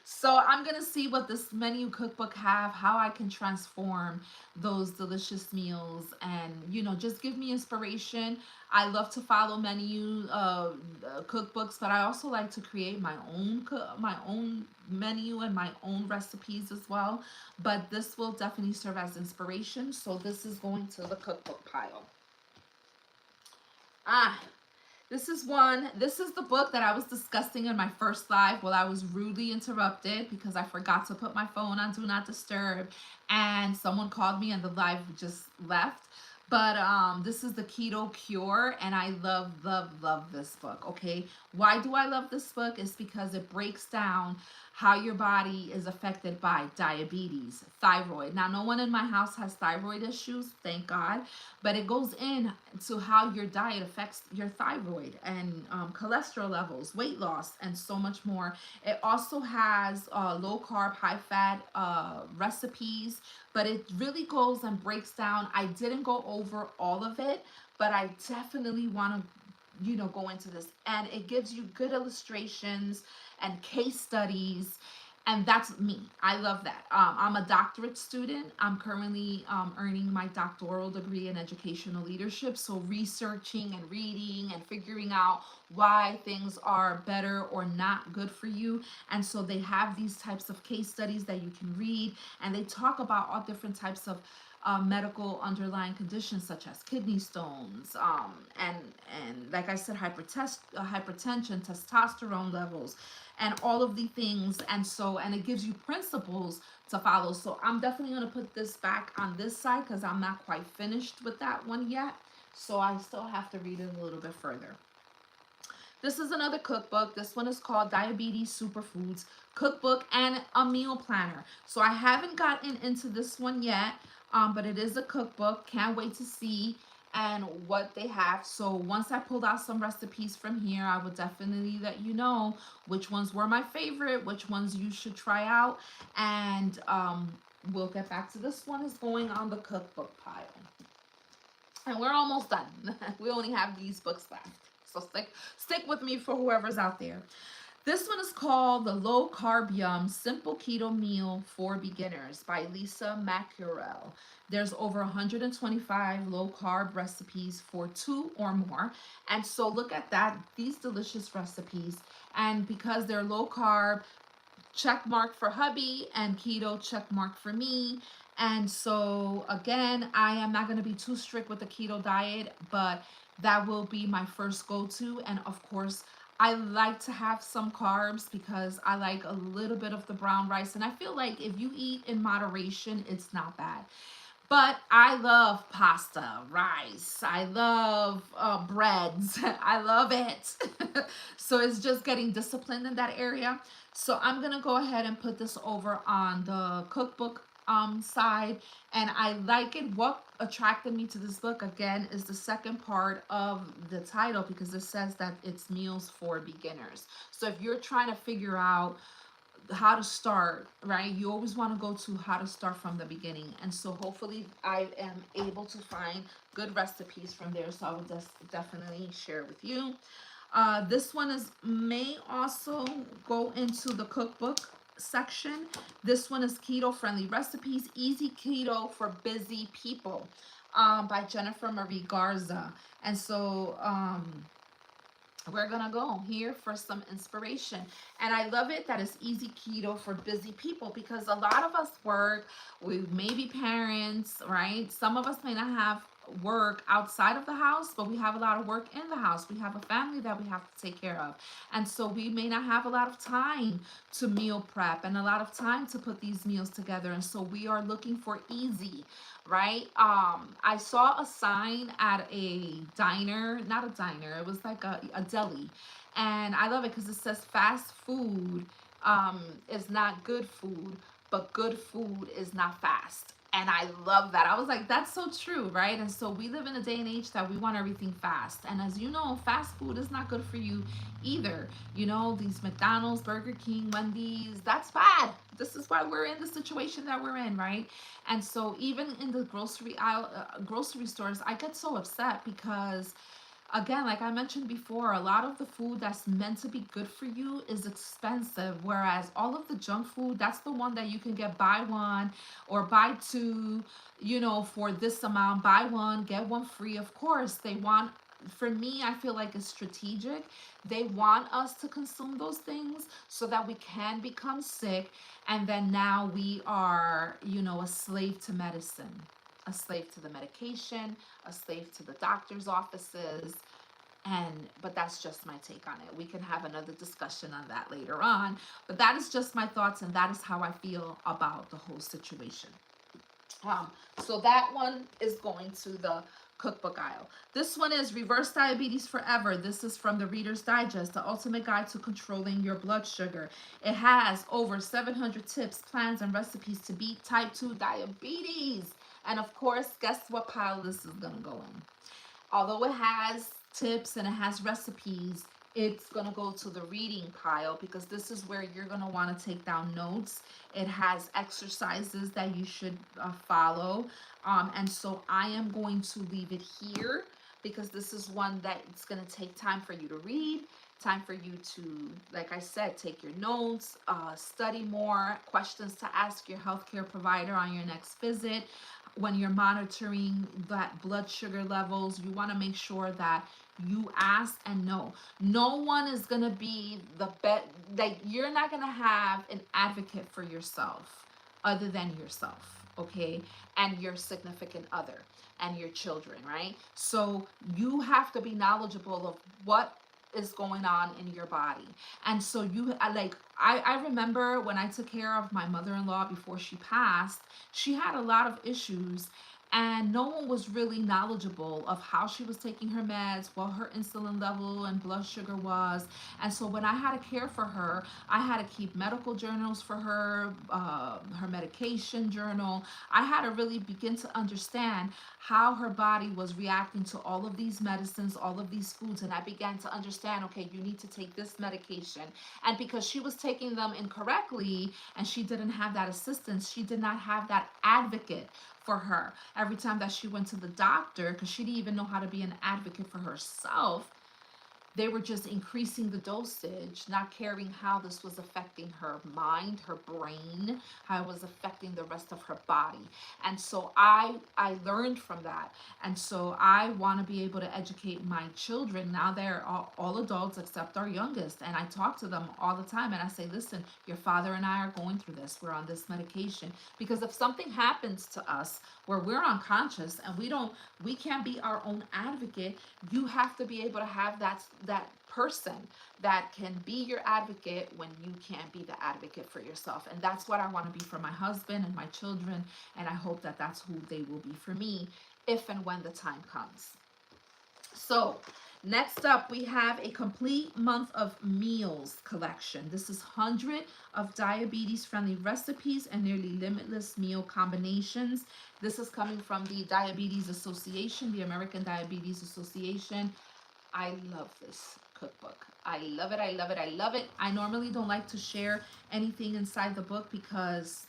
So I'm going to see what this menu cookbook have, how I can transform those delicious meals and, just give me inspiration. I love to follow menu cookbooks, but I also like to create my own menu and my own recipes as well. But this will definitely serve as inspiration. So this is going to the cookbook pile. This is the book that I was discussing in my first live. Well, I was rudely interrupted because I forgot to put my phone on Do Not Disturb, and someone called me and the live just left. But this is the Keto Cure, and I love, love, love this book, okay? Why do I love this book? It's because it breaks down how your body is affected by diabetes, thyroid. Now, no one in my house has thyroid issues, thank God, but it goes into how your diet affects your thyroid and cholesterol levels, weight loss, and so much more. It also has low carb, high fat recipes, but it really goes and breaks down. I didn't go over all of it, but I definitely want to go into this, and it gives you good illustrations and case studies, and that's me. I love that. I'm a doctorate student. I'm currently earning my doctoral degree in educational leadership, so researching and reading and figuring out why things are better or not good for you. And so they have these types of case studies that you can read, and they talk about all different types of medical underlying conditions such as kidney stones, and like I said, hypertension, testosterone levels, and all of the things. And so, and it gives you principles to follow. So I'm definitely going to put this back on this side because I'm not quite finished with that one yet. So I still have to read it a little bit further. This is another cookbook. This one is called Diabetes Superfoods Cookbook and a Meal Planner. So I haven't gotten into this one yet, but it is a cookbook. Can't wait to see and what they have. So once I pulled out some recipes from here, I will definitely let you know which ones were my favorite, which ones you should try out, and we'll get back to this one. Is going on the cookbook pile. And we're almost done. We only have these books left. So stick with me for whoever's out there. This one is called The Low Carb Yum Simple Keto Meal for Beginners by Lisa McCurrell. There's over 125 low carb recipes for 2 or more. And so look at that, these delicious recipes. And because they're low carb, check mark for hubby, and keto check mark for me. And so again, I am not going to be too strict with the keto diet, but that will be my first go-to. And of course, I like to have some carbs because I like a little bit of the brown rice, and I feel like if you eat in moderation, it's not bad. But I love pasta, rice. I love breads. I love it. So it's just getting disciplined in that area. So I'm going to go ahead and put this over on the cookbook side. And I like it. What attracted me to this book, again, is the second part of the title, because it says that it's meals for beginners. So if you're trying to figure out how to start, right, you always want to go to how to start from the beginning. And so hopefully I am able to find good recipes from there, so I will definitely share with you. This one is may also go into the cookbook section. This one is Keto Friendly Recipes, Easy Keto for Busy People, by Jennifer Marie Garza. And so we're gonna go here for some inspiration. And I love it that it's easy keto for busy people, because a lot of us work, we may be parents, right? Some of us may not have work outside of the house, but we have a lot of work in the house. We have a family that we have to take care of, and so we may not have a lot of time to meal prep and a lot of time to put these meals together. And so we are looking for easy, right? I saw a sign at a diner, not a diner, it was like a deli. And I love it because it says fast food is not good food, but good food is not fast. And I love that. I was like, that's so true, right? And so we live in a day and age that we want everything fast. And as you know, fast food is not good for you either. You know, these McDonald's, Burger King, Wendy's, that's bad. This is why we're in the situation that we're in, right? And so even in the grocery aisle, grocery stores, I get so upset because, again, like I mentioned before, a lot of the food that's meant to be good for you is expensive, whereas all of the junk food, that's the one that you can get buy one or buy two, you know, for this amount. Buy one get one free. Of course they want, for me, I feel like it's strategic. They want us to consume those things so that we can become sick, and then now we are, you know, a slave to medicine, a slave to the medication, a slave to the doctor's offices. And but that's just my take on it. We can have another discussion on that later on, but that is just my thoughts, and that is how I feel about the whole situation. So that one is going to the cookbook aisle. This one is Reverse Diabetes Forever. This is from the Reader's Digest, the ultimate guide to controlling your blood sugar. It has over 700 tips, plans, and recipes to beat type 2 diabetes. And of course, guess what pile this is going to go in? Although it has tips and it has recipes, it's going to go to the reading pile, because this is where you're going to want to take down notes. It has exercises that you should follow. And so I am going to leave it here, because this is one that it's going to take time for you to read, time for you to, like I said, take your notes, study more, questions to ask your healthcare provider on your next visit. when you're monitoring that blood sugar levels, you want to make sure that you ask and know. No one is going to be the best. Like, you're not going to have an advocate for yourself other than yourself, okay? And your significant other and your children, right? So you have to be knowledgeable of what is going on in your body. And so I remember when I took care of my mother-in-law before she passed, she had a lot of issues, and no one was really knowledgeable of how she was taking her meds, what her insulin level and blood sugar was. And so when I had to care for her, I had to keep medical journals for her, her medication journal. I had to really begin to understand how her body was reacting to all of these medicines, all of these foods. And I began to understand, okay, you need to take this medication. And because she was taking them incorrectly and she didn't have that assistance, she did not have that advocate for her. Every time that she went to the doctor, because she didn't even know how to be an advocate for herself, they were just increasing the dosage, not caring how this was affecting her mind, her brain, how it was affecting the rest of her body. And so I learned from that. And so I want to be able to educate my children. Now they're all adults except our youngest. And I talk to them all the time and I say, listen, your father and I are going through this. We're on this medication. Because if something happens to us where we're unconscious and we can't be our own advocate, you have to be able to have that person that can be your advocate when you can't be the advocate for yourself. And that's what I want to be for my husband and my children, and I hope that that's who they will be for me if and when the time comes. So next up, we have a complete month of meals collection. This is 100 of diabetes friendly recipes and nearly limitless meal combinations. This is coming from the Diabetes Association, the American Diabetes Association. I love this cookbook. I love it. I love it. I love it. I normally don't like to share anything inside the book because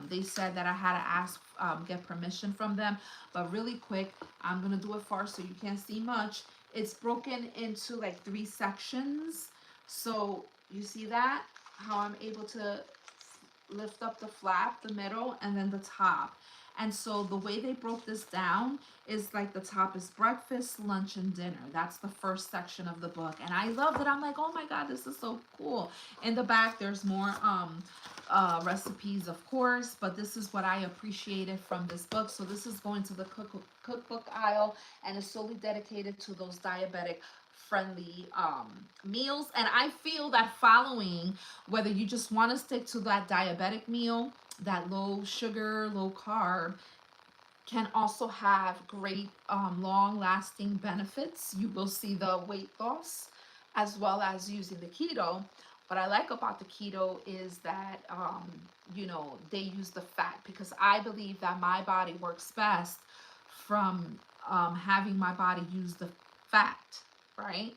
they said that I had to ask, get permission from them. But really quick, I'm going to do it fast so you can't see much. It's broken into like 3 sections. So you see that? How I'm able to lift up the flap, the middle, and then the top. And so the way they broke this down is like the top is breakfast, lunch, and dinner. That's the first section of the book. And I loved it. I'm like, oh my God, this is so cool. In the back, there's more recipes, of course, but this is what I appreciated from this book. So this is going to the cookbook aisle, and it's solely dedicated to those diabetic friendly meals. And I feel that following, whether you just want to stick to that diabetic meal, that low sugar, low carb, can also have great long lasting benefits. You will see the weight loss as well as using the keto. What I like about the keto is that, they use the fat, because I believe that my body works best from having my body use the fat, right?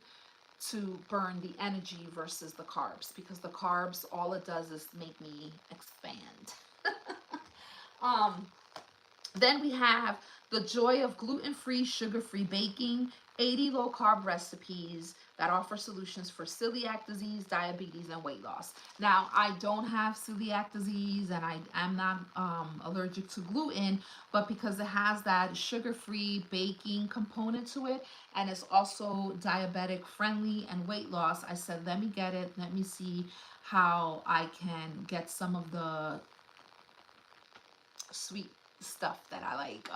To burn the energy versus the carbs, because the carbs, all it does is make me expand. um, then we have the joy of gluten-free, sugar-free baking, 80 low-carb recipes that offer solutions for celiac disease, diabetes, and weight loss. Now, I don't have celiac disease and I am not allergic to gluten, but because it has that sugar-free baking component to it, and it's also diabetic friendly and weight loss, I said, let me get it. Let me see how I can get some of the sweet stuff that I like.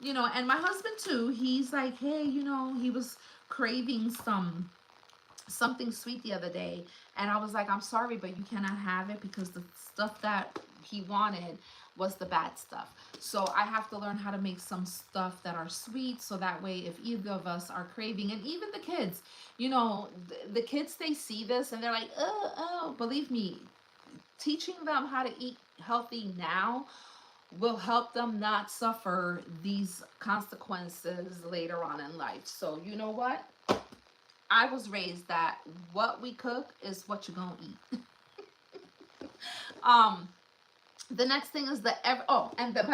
And my husband too, he's like, hey, he was craving something sweet the other day, and I was like, I'm sorry, but you cannot have it because the stuff that he wanted was the bad stuff. So I have to learn how to make some stuff that are sweet, so that way if either of us are craving, and even the kids, the kids, they see this and they're like, oh, believe me, teaching them how to eat healthy now will help them not suffer these consequences later on in life. So you know what? I was raised that what we cook is what you're gonna eat. um, the next thing is by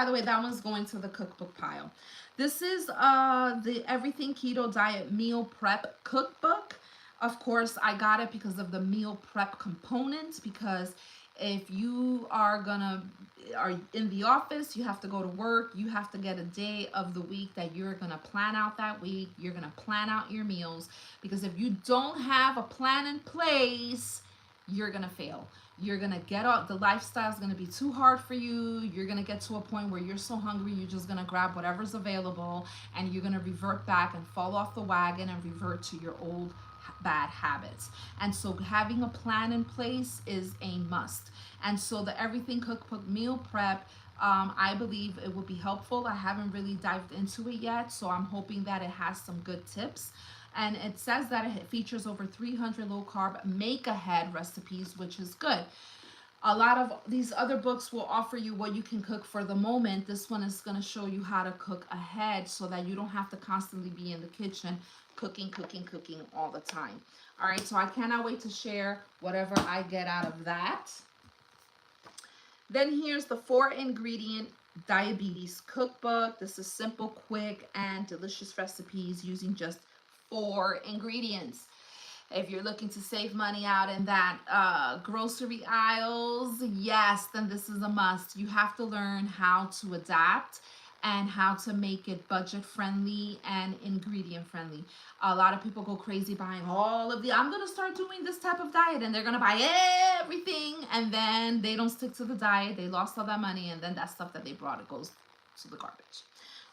the way, that one's going to the cookbook pile. This is the Everything Keto Diet Meal Prep Cookbook. Of course, I got it because of the meal prep component, because if you are gonna are in the office, you have to go to work, you have to get a day of the week that you're going to plan out that week. You're going to plan out your meals, because if you don't have a plan in place, you're going to fail. You're going to get up, the lifestyle is going to be too hard for you. You're going to get to a point where you're so hungry, you're just going to grab whatever's available, and you're going to revert back and fall off the wagon and revert to your old bad habits. And so having a plan in place is a must. And so the Everything Cookbook meal prep, I believe it will be helpful. I haven't really dived into it yet, so I'm hoping that it has some good tips. And it says that it features over 300 low carb make ahead recipes, which is good. A lot of these other books will offer you what you can cook for the moment. This one is going to show you how to cook ahead so that you don't have to constantly be in the kitchen cooking all the time. All right, so I cannot wait to share whatever I get out of that. Then here's the 4-ingredient diabetes cookbook. This is simple, quick, and delicious recipes using just 4 ingredients. If you're looking to save money out in that grocery aisles, yes, then this is a must. You have to learn how to adapt and how to make it budget friendly and ingredient friendly. A lot of people go crazy buying all of I'm going to start doing this type of diet, and they're going to buy everything, and then they don't stick to the diet. They lost all that money, and then that stuff that they brought, it goes to the garbage.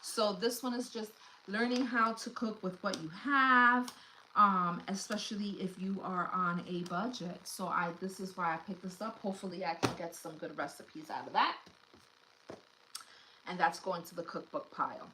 So this one is just learning how to cook with what you have, especially if you are on a budget. So this is why I picked this up. Hopefully I can get some good recipes out of that. And that's going to the cookbook pile.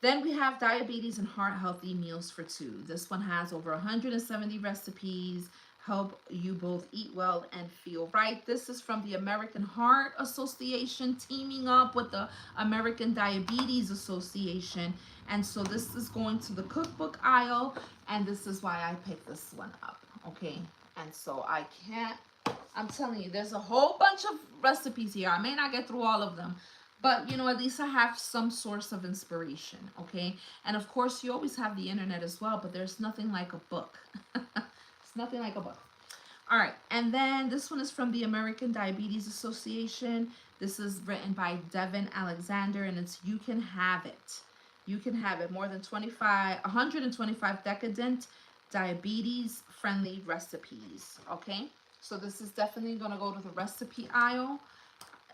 Then we have Diabetes and Heart Healthy Meals for Two. This one has over 170 recipes, help you both eat well and feel right. This is from the American Heart Association teaming up with the American Diabetes Association. And so this is going to the cookbook aisle, and this is why I picked this one up, okay? And so I'm telling you, there's a whole bunch of recipes here. I may not get through all of them, but, you know, at least I have some source of inspiration, okay? And, of course, you always have the internet as well, but there's nothing like a book. It's nothing like a book. All right, and then this one is from the American Diabetes Association. This is written by Devin Alexander, and it's You Can Have It. You can have it. More than 125 decadent diabetes-friendly recipes, okay? So this is definitely going to go to the recipe aisle.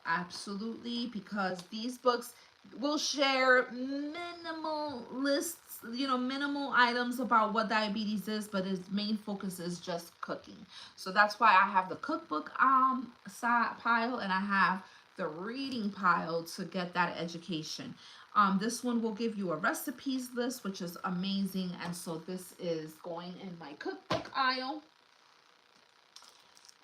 Absolutely, because these books will share minimal lists, minimal items about what diabetes is, but its main focus is just cooking. So that's why I have the cookbook side pile, and I have the reading pile to get that education. This one will give you a recipes list, which is amazing, and so this is going in my cookbook aisle.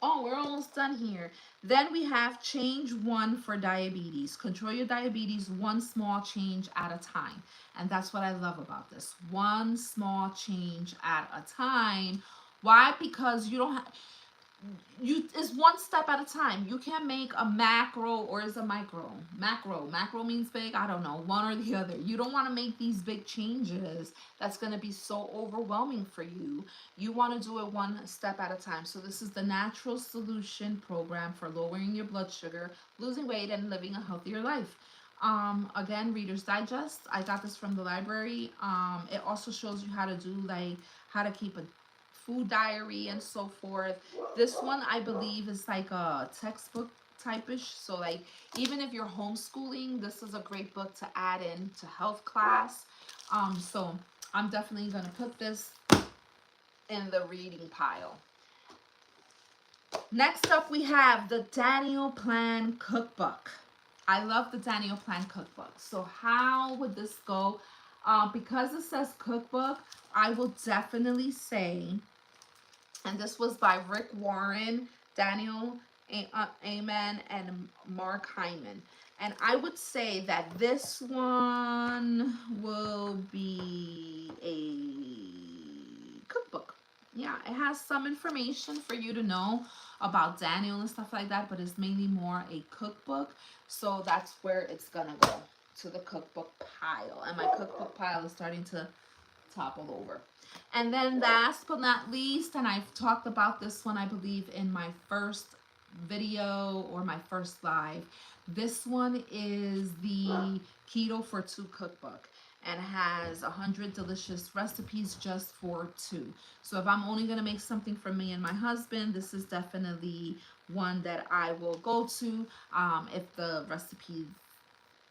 Oh, we're almost done here. Then we have Change 1 for Diabetes. Control your diabetes one small change at a time. And that's what I love about this. One small change at a time. Why? Because you don't have... it's one step at a time. You can't make a macro, or is a micro. Macro means big. I don't know, one or the other. You don't want to make these big changes. That's going to be so overwhelming for you. You want to do it one step at a time. So this is the Natural Solution Program for lowering your blood sugar, losing weight, and living a healthier life. Again, Reader's Digest. I got this from the library. It also shows you how to do how to keep a food diary and so forth. This one, I believe, is like a textbook type-ish. So even if you're homeschooling, this is a great book to add in to health class. So I'm definitely going to put this in the reading pile. Next up, we have the Daniel Plan Cookbook. I love the Daniel Plan Cookbook. So how would this go? Because it says cookbook, I will definitely say, and this was by Rick Warren, Daniel Amen, and Mark Hyman. And I would say that this one will be a cookbook. Yeah, it has some information for you to know about Daniel and stuff like that, but it's mainly more a cookbook. So that's where it's gonna go, to the cookbook pile. And my cookbook pile is starting to topple over. And then last but not least, and I've talked about this one, I believe, in my first video or my first live. This one is the Keto for Two cookbook and has 100 delicious recipes just for two. So if I'm only gonna make something for me and my husband, this is definitely one that I will go to if the recipes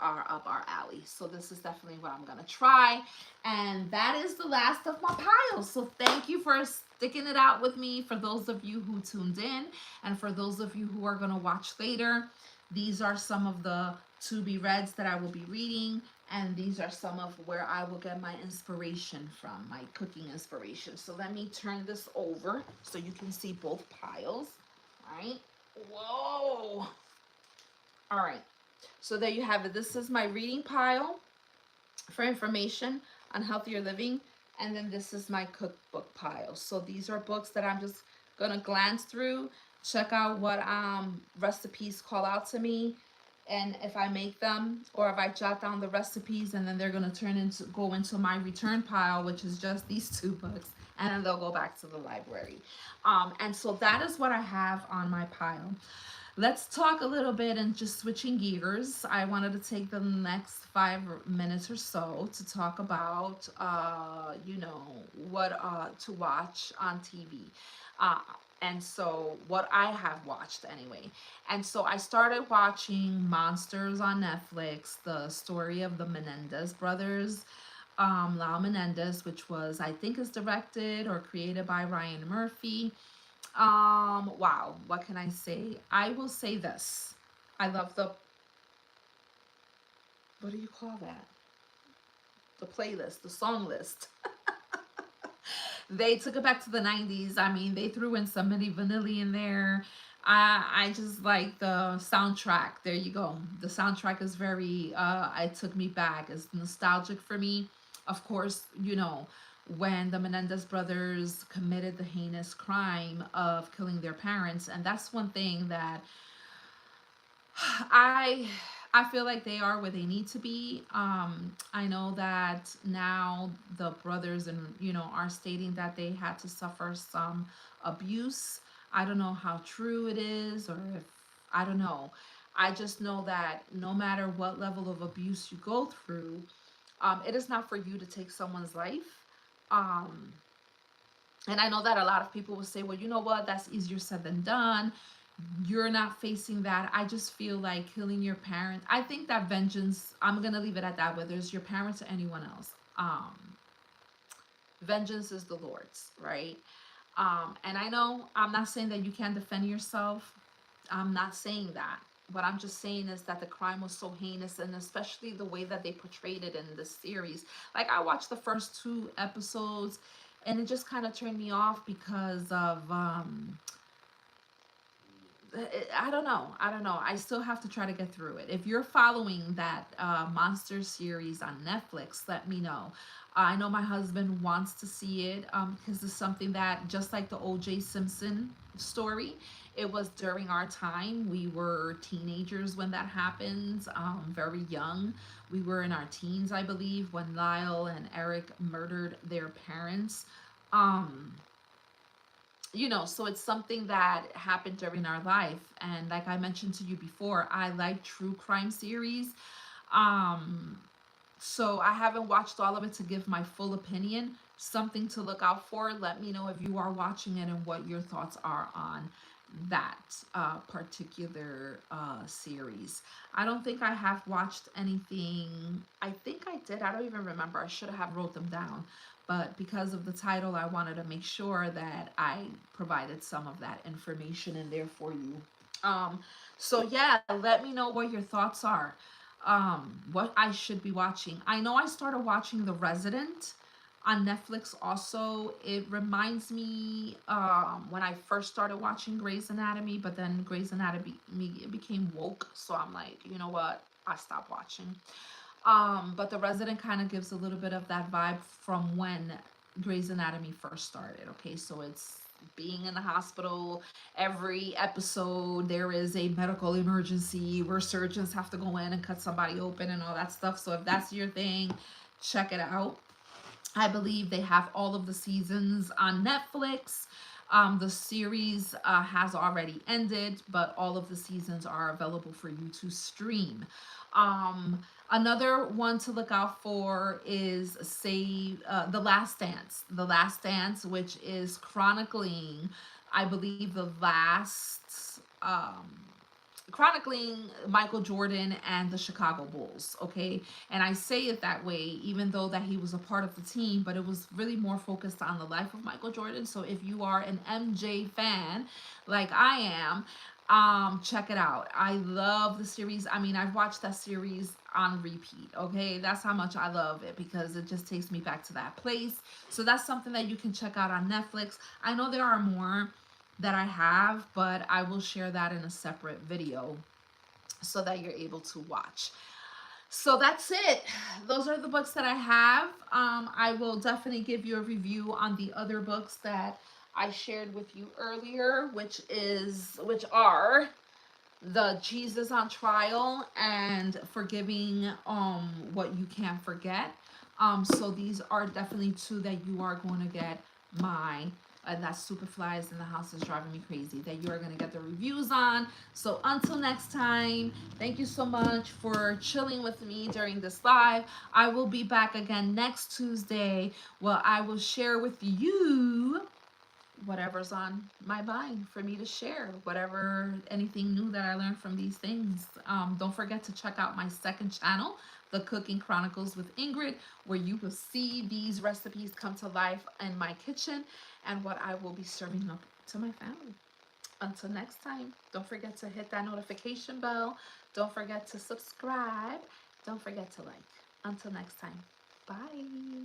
are up our alley. So this is definitely what I'm gonna try. And that is the last of my piles. So thank you for sticking it out with me. For those of you who tuned in, and for those of you who are gonna watch later, these are some of the to be reads that I will be reading. And these are some of where I will get my inspiration from, my cooking inspiration. So let me turn this over so you can see both piles. All right. Whoa. All right. So there you have it. This is my reading pile for information on healthier living. And then this is my cookbook pile. So these are books that I'm just gonna glance through, check out what recipes call out to me, and if I make them or if I jot down the recipes, and then they're gonna go into my return pile, which is just these two books, and then they'll go back to the library. And so that is what I have on my pile. Let's talk a little bit and just switching gears. I wanted to take the next 5 minutes or so to talk about, what to watch on TV. Uh, and so, what I have watched anyway. And so, I started watching Monsters on Netflix, the story of the Menendez brothers. Lau Menendez, which was, I think, is directed or created by Ryan Murphy. Wow, what can I say? I will say this. I love what do you call that? The playlist, the song list. They took it back to the 90s. I mean, they threw in some Milli Vanilli in there. I just like the soundtrack. There you go. The soundtrack is very, it took me back. It's nostalgic for me. Of course, when the Menendez brothers committed the heinous crime of killing their parents. And that's one thing that I I feel like they are where they need to be. I know that now the brothers and are stating that they had to suffer some abuse. I don't know how true it is, or if I don't know. I just know that no matter what level of abuse you go through, it is not for you to take someone's life. Um, and I know that a lot of people will say, well, you know what, that's easier said than done. You're not facing that. I just feel like killing your parents. I think that vengeance, I'm going to leave it at that, whether it's your parents or anyone else. Vengeance is the Lord's, right? And I know I'm not saying that you can't defend yourself. I'm not saying that. What I'm just saying is that the crime was so heinous, and especially the way that they portrayed it in this series. Like, I watched the first 2 episodes, and it just kind of turned me off because of I don't know. I don't know. I still have to try to get through it. If you're following that monster series on Netflix, let me know. I know my husband wants to see it because it's something that, just like the O.J. Simpson story, it was during our time. We were teenagers when that happened, very young. We were in our teens, I believe, when Lyle and Eric murdered their parents. Um, so it's something that happened during our life. And like I mentioned to you before, I like true crime series. Um, so I haven't watched all of it to give my full opinion. Something to look out for. Let me know if you are watching it and what your thoughts are on that particular series. I don't think I have watched anything. I think I did. I don't even remember. I should have wrote them down. But because of the title, I wanted to make sure that I provided some of that information in there for you. So yeah, let me know what your thoughts are. What I should be watching. I know I started watching The Resident on Netflix also. It reminds me when I first started watching Grey's Anatomy, but then Grey's Anatomy it became woke. So I'm like, you know what? I stopped watching. But The Resident kind of gives a little bit of that vibe from when Grey's Anatomy first started. Okay, so it's being in the hospital. Every episode, there is a medical emergency where surgeons have to go in and cut somebody open and all that stuff. So if that's your thing, check it out. I believe they have all of the seasons on Netflix. The series has already ended, but all of the seasons are available for you to stream. Um, Another one to look out for is The Last Dance. The Last Dance, which is chronicling, I believe, chronicling Michael Jordan and the Chicago Bulls, okay? And I say it that way even though that he was a part of the team, but it was really more focused on the life of Michael Jordan. So if you are an MJ fan like I am, check it out. I love the series. I mean, I've watched that series on repeat, okay? That's how much I love it because it just takes me back to that place. So that's something that you can check out on Netflix. I know there are more that I have, but I will share that in a separate video so that you're able to watch. So that's it. Those are the books that I have. I will definitely give you a review on the other books that I shared with you earlier, which are the Jesus on Trial and Forgiving What You Can't Forget. So these are definitely two that you are going to get my that Superflies in the House is Driving Me Crazy that you are going to get the reviews on. So until next time, thank you so much for chilling with me during this live. I will be back again next Tuesday where I will share with you whatever's on my mind for me to share, whatever, anything new that I learned from these things. Don't forget to check out my second channel, The Cooking Chronicles with Ingrid, where you will see these recipes come to life in my kitchen and what I will be serving up to my family. Until next time, don't forget to hit that notification bell. Don't forget to subscribe. Don't forget to like. Until next time, bye.